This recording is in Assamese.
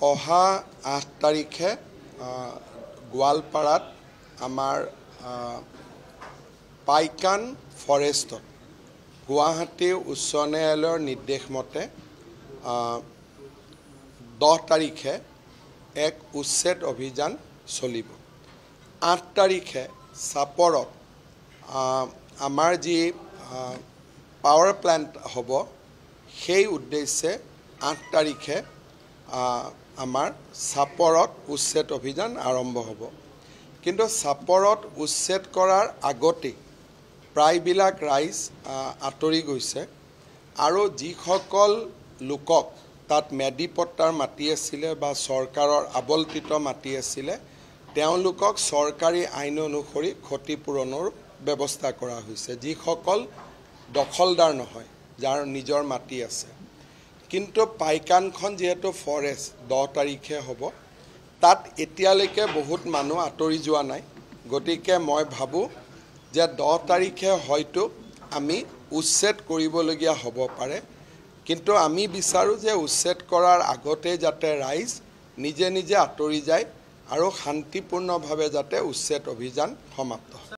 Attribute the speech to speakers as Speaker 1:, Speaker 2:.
Speaker 1: অহা 8 তাৰিখে গোৱালপাৰাত আমাৰ পাইকান ফৰেষ্টত গুৱাহাটী উচ্চ ন্যায়ালয়ৰ নিৰ্দেশ মতে 10 তাৰিখে এক উচ্ছেদ অভিযান চলিব। 8 তাৰিখে চাপৰত আমাৰ যি পাৱাৰ প্লান্ট হ'ব সেই উদ্দেশ্যে 8 তাৰিখে আমাৰ চাপৰত উচ্ছেদ অভিযান আৰম্ভ হ'ব। কিন্তু চাপৰত উচ্ছেদ কৰাৰ আগতে প্ৰায়বিলাক ৰাইজ আঁতৰি গৈছে আৰু যিসকল লোকক তাত মেডিপট্টাৰ মাটি আছিলে বা চৰকাৰৰ আবল্টিত মাটি আছিলে তেওঁলোকক চৰকাৰী আইন অনুসৰি ক্ষতিপূৰণৰ ব্যৱস্থা কৰা হৈছে, যিসকল দখলদাৰ নহয়, যাৰ নিজৰ মাটি আছে। কিন্তু পাইকানখন যেহেতু ফৰেষ্ট 10 তাৰিখে হ'ব, তাত এতিয়ালৈকে বহুত মানুহ আঁতৰি যোৱা নাই। গতিকে মই ভাবোঁ যে 10 তাৰিখে হয়তো আমি উচ্ছেদ কৰিবলগীয়া হ'ব পাৰে, কিন্তু আমি বিচাৰোঁ যে উচ্ছেদ কৰাৰ আগতে যাতে ৰাইজ নিজে নিজে আঁতৰি যায় আৰু শান্তিপূৰ্ণভাৱে যাতে উচ্ছেদ অভিযান সমাপ্ত হয়।